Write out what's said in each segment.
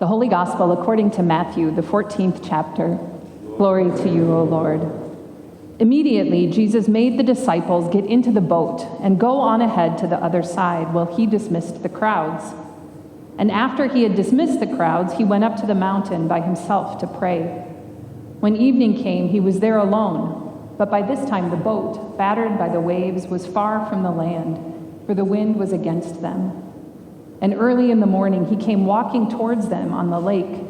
The Holy Gospel according to Matthew, the 14th chapter. Glory to you, O Lord. Immediately, Jesus made the disciples get into the boat and go on ahead to the other side while he dismissed the crowds. And after he had dismissed the crowds, he went up to the mountain by himself to pray. When evening came, he was there alone, but by this time the boat, battered by the waves, was far from the land, for the wind was against them. And early in the morning he came walking towards them on the lake.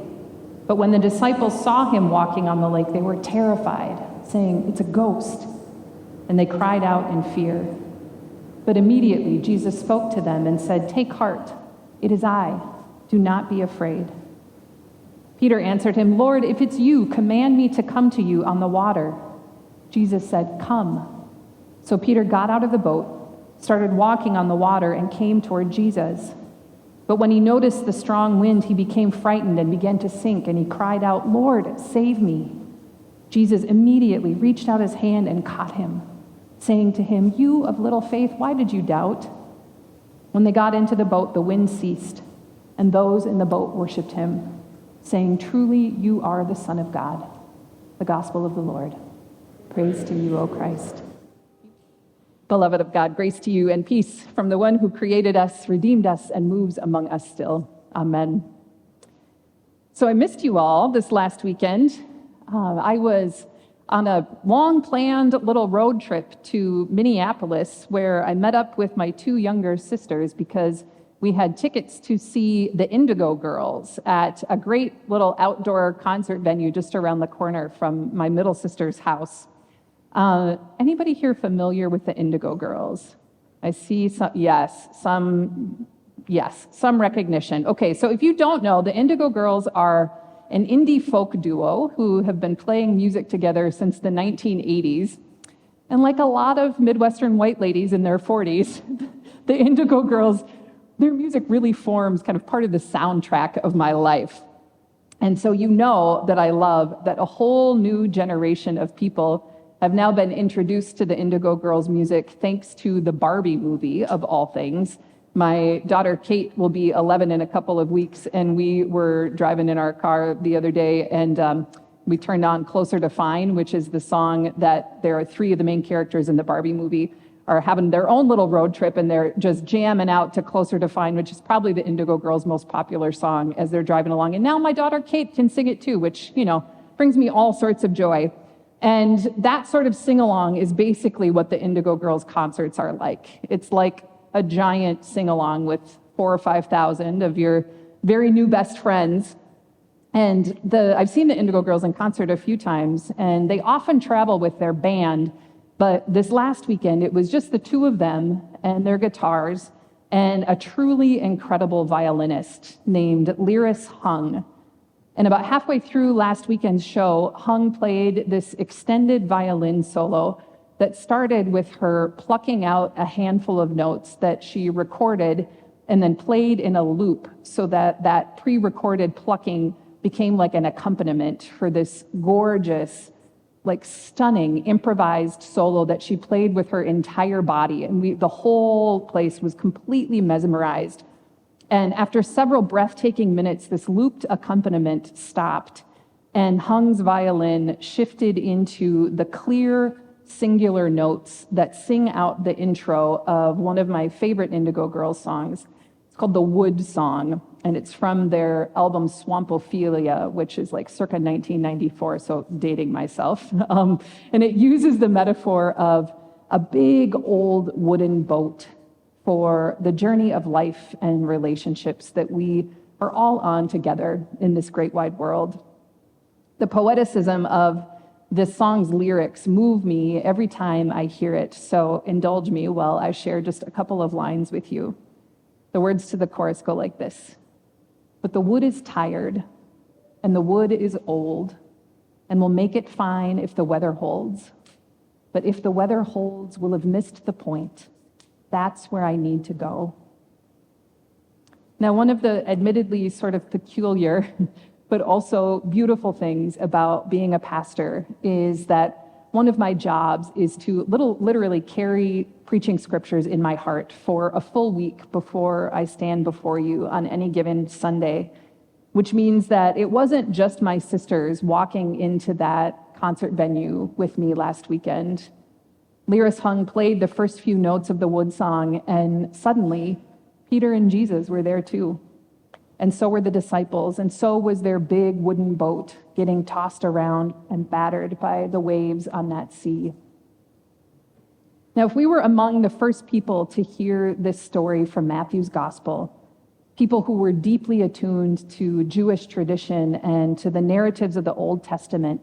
But when the disciples saw him walking on the lake, they were terrified, saying, "It's a ghost." And they cried out in fear. But immediately Jesus spoke to them and said, "Take heart, it is I. Do not be afraid." Peter answered him, "Lord, if it's you, command me to come to you on the water." Jesus said, "Come." So Peter got out of the boat, started walking on the water, and came toward Jesus. But when he noticed the strong wind, he became frightened and began to sink, and he cried out, "Lord, save me." Jesus immediately reached out his hand and caught him, saying to him, "You of little faith, why did you doubt?" When they got into the boat, the wind ceased, and those in the boat worshipped him, saying, "Truly, you are the Son of God." The Gospel of the Lord. Praise to you, O Christ. Beloved of God, grace to you and peace from the one who created us, redeemed us, and moves among us still. Amen. So I missed you all this last weekend. I was on a long-planned little road trip to Minneapolis where I met up with my two younger sisters because we had tickets to see the Indigo Girls at a great little outdoor concert venue just around the corner from my middle sister's house. Anybody here familiar with the Indigo Girls? I see some recognition. Okay, so if you don't know, the Indigo Girls are an indie folk duo who have been playing music together since the 1980s. And like a lot of Midwestern white ladies in their 40s, the Indigo Girls, their music really forms kind of part of the soundtrack of my life. And so you know that I love that a whole new generation of people have now been introduced to the Indigo Girls music thanks to the Barbie movie, of all things. My daughter Kate will be 11 in a couple of weeks, and we were driving in our car the other day, and we turned on Closer to Fine, which is the song that there are three of the main characters in the Barbie movie are having their own little road trip, and they're just jamming out to Closer to Fine, which is probably the Indigo Girls' most popular song as they're driving along. And now my daughter Kate can sing it too, which, brings me all sorts of joy. And that sort of sing-along is basically what the Indigo Girls concerts are like. It's like a giant sing-along with 4,000 or 5,000 of your very new best friends. And I've seen the Indigo Girls in concert a few times, and they often travel with their band. But this last weekend, it was just the two of them and their guitars and a truly incredible violinist named Lyris Hung. And about halfway through last weekend's show, Hung played this extended violin solo that started with her plucking out a handful of notes that she recorded and then played in a loop so that pre-recorded plucking became like an accompaniment for this gorgeous, like stunning improvised solo that she played with her entire body. And the whole place was completely mesmerized. And after several breathtaking minutes, this looped accompaniment stopped, and Hung's violin shifted into the clear, singular notes that sing out the intro of one of my favorite Indigo Girls songs. It's called The Wood Song, and it's from their album Swampophilia, which is like circa 1994, so dating myself. And it uses the metaphor of a big old wooden boat for the journey of life and relationships that we are all on together in this great wide world. The poeticism of this song's lyrics move me every time I hear it, so indulge me while I share just a couple of lines with you. The words to the chorus go like this: "But the wood is tired, and the wood is old, and we'll make it fine if the weather holds. But if the weather holds, we'll have missed the point. That's where I need to go." Now, one of the admittedly sort of peculiar, but also beautiful things about being a pastor is that one of my jobs is to literally carry preaching scriptures in my heart for a full week before I stand before you on any given Sunday. which means that it wasn't just my sisters walking into that concert venue with me last weekend. Lyris Hung played the first few notes of the Wood Song, and suddenly Peter and Jesus were there too. And so were the disciples, and so was their big wooden boat getting tossed around and battered by the waves on that sea. Now, if we were among the first people to hear this story from Matthew's gospel, people who were deeply attuned to Jewish tradition and to the narratives of the Old Testament,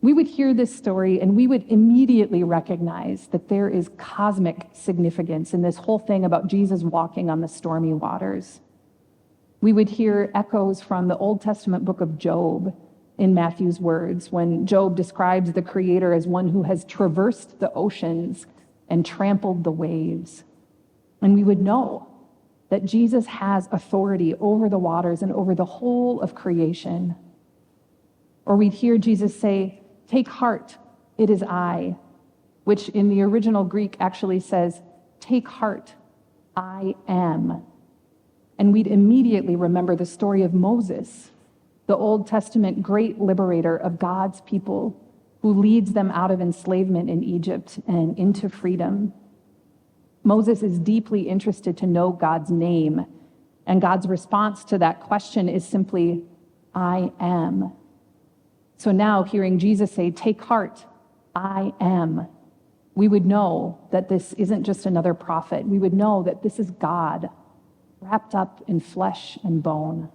we would hear this story and we would immediately recognize that there is cosmic significance in this whole thing about Jesus walking on the stormy waters. We would hear echoes from the Old Testament book of Job in Matthew's words, when Job describes the Creator as one who has traversed the oceans and trampled the waves. And we would know that Jesus has authority over the waters and over the whole of creation. Or we'd hear Jesus say, "Take heart, it is I," which in the original Greek actually says, "Take heart, I am." And we'd immediately remember the story of Moses, the Old Testament great liberator of God's people, who leads them out of enslavement in Egypt and into freedom. Moses is deeply interested to know God's name, and God's response to that question is simply, "I am." So now, hearing Jesus say, "Take heart, I am," we would know that this isn't just another prophet. We would know that this is God, wrapped up in flesh and bone.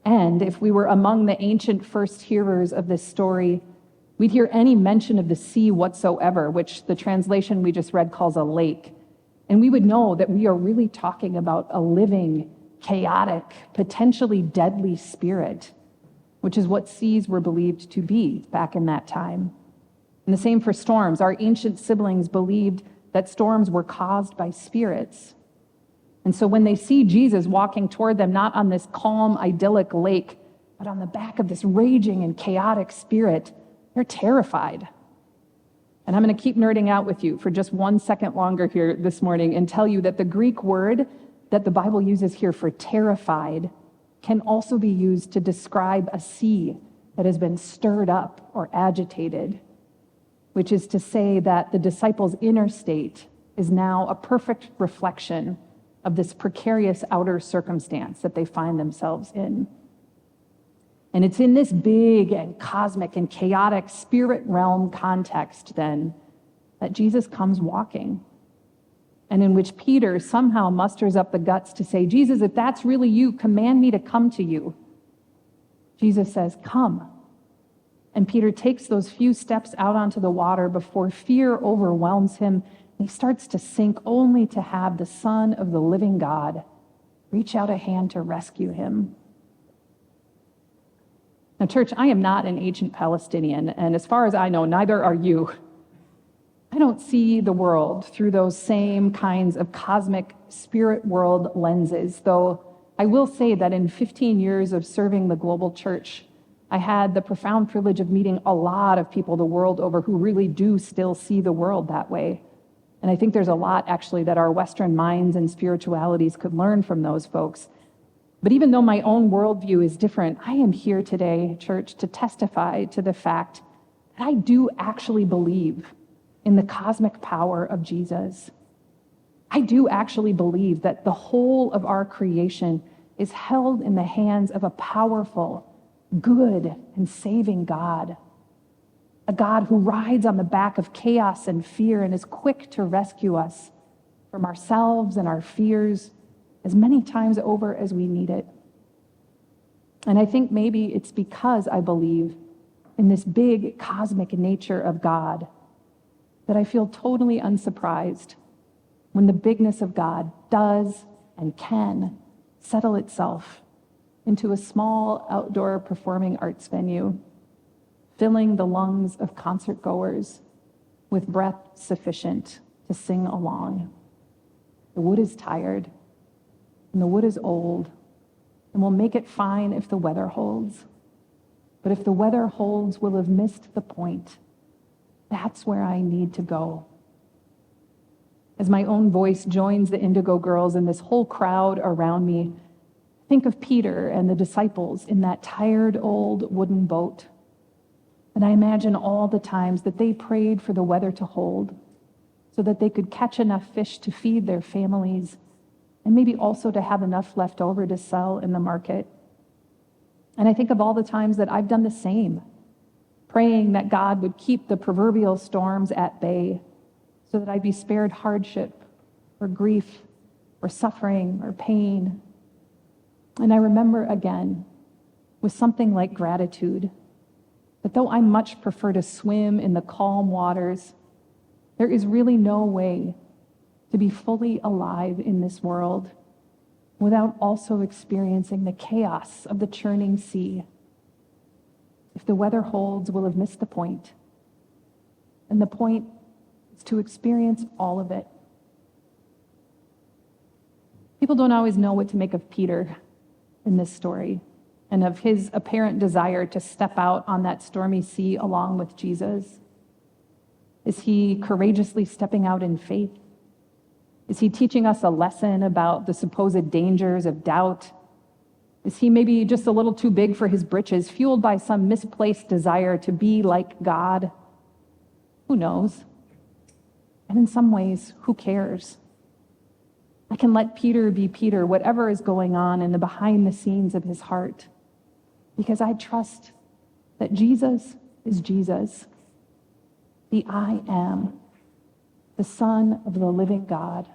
And if we were among the ancient first hearers of this story, we'd hear any mention of the sea whatsoever, which the translation we just read calls a lake. And we would know that we are really talking about a living, chaotic, potentially deadly spirit, which is what seas were believed to be back in that time. And the same for storms. Our ancient siblings believed that storms were caused by spirits. And so when they see Jesus walking toward them, not on this calm, idyllic lake, but on the back of this raging and chaotic spirit, they're terrified. And I'm going to keep nerding out with you for just 1 second longer here this morning and tell you that the Greek word that the Bible uses here for terrified can also be used to describe a sea that has been stirred up or agitated, which is to say that the disciples' inner state is now a perfect reflection of this precarious outer circumstance that they find themselves in. And it's in this big and cosmic and chaotic spirit realm context, then, that Jesus comes walking, and in which Peter somehow musters up the guts to say, "Jesus, if that's really you, command me to come to you." Jesus says, "Come." And Peter takes those few steps out onto the water before fear overwhelms him. He starts to sink only to have the Son of the living God reach out a hand to rescue him. Now, church, I am not an ancient Palestinian, and as far as I know, neither are you. I don't see the world through those same kinds of cosmic spirit world lenses, though I will say that in 15 years of serving the global church, I had the profound privilege of meeting a lot of people the world over who really do still see the world that way. And I think there's a lot, actually, that our Western minds and spiritualities could learn from those folks. But even though my own worldview is different, I am here today, church, to testify to the fact that I do actually believe in the cosmic power of Jesus. I do actually believe that the whole of our creation is held in the hands of a powerful, good, and saving God. A God who rides on the back of chaos and fear and is quick to rescue us from ourselves and our fears as many times over as we need it. And I think maybe it's because I believe in this big cosmic nature of God that I feel totally unsurprised when the bigness of God does and can settle itself into a small outdoor performing arts venue, filling the lungs of concert goers with breath sufficient to sing along. The wood is tired, and the wood is old, and we'll make it fine if the weather holds. But if the weather holds, we'll have missed the point. That's where I need to go. As my own voice joins the Indigo Girls and this whole crowd around me, I think of Peter and the disciples in that tired old wooden boat. And I imagine all the times that they prayed for the weather to hold so that they could catch enough fish to feed their families and maybe also to have enough left over to sell in the market. And I think of all the times that I've done the same, praying that God would keep the proverbial storms at bay so that I'd be spared hardship or grief or suffering or pain. And I remember again, with something like gratitude, that though I much prefer to swim in the calm waters, there is really no way to be fully alive in this world without also experiencing the chaos of the churning sea. If the weather holds, we'll have missed the point. And the point is to experience all of it. People don't always know what to make of Peter in this story and of his apparent desire to step out on that stormy sea along with Jesus. Is he courageously stepping out in faith? Is he teaching us a lesson about the supposed dangers of doubt? Is he maybe just a little too big for his britches, fueled by some misplaced desire to be like God? Who knows? And in some ways, who cares? I can let Peter be Peter, whatever is going on in the behind the scenes of his heart, because I trust that Jesus is Jesus, the I am, the Son of the living God.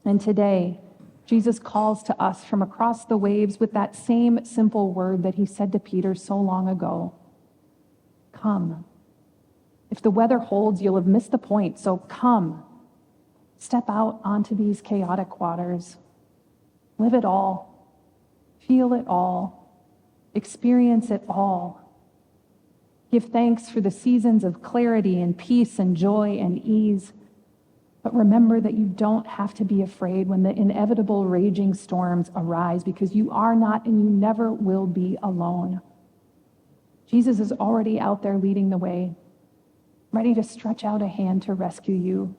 And today, Jesus calls to us from across the waves with that same simple word that he said to Peter so long ago. Come. If the weather holds, you'll have missed the point, so come. Step out onto these chaotic waters. Live it all. Feel it all. Experience it all. Give thanks for the seasons of clarity and peace and joy and ease. But remember that you don't have to be afraid when the inevitable raging storms arise, because you are not and you never will be alone. Jesus is already out there leading the way, ready to stretch out a hand to rescue you,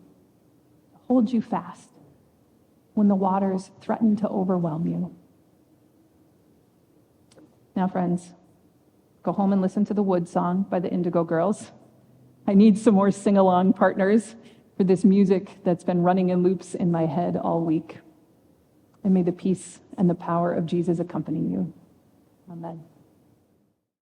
to hold you fast when the waters threaten to overwhelm you. Now, friends, go home and listen to the Wood Song by the Indigo Girls. I need some more sing-along partners for this music that's been running in loops in my head all week. And may the peace and the power of Jesus accompany you. Amen.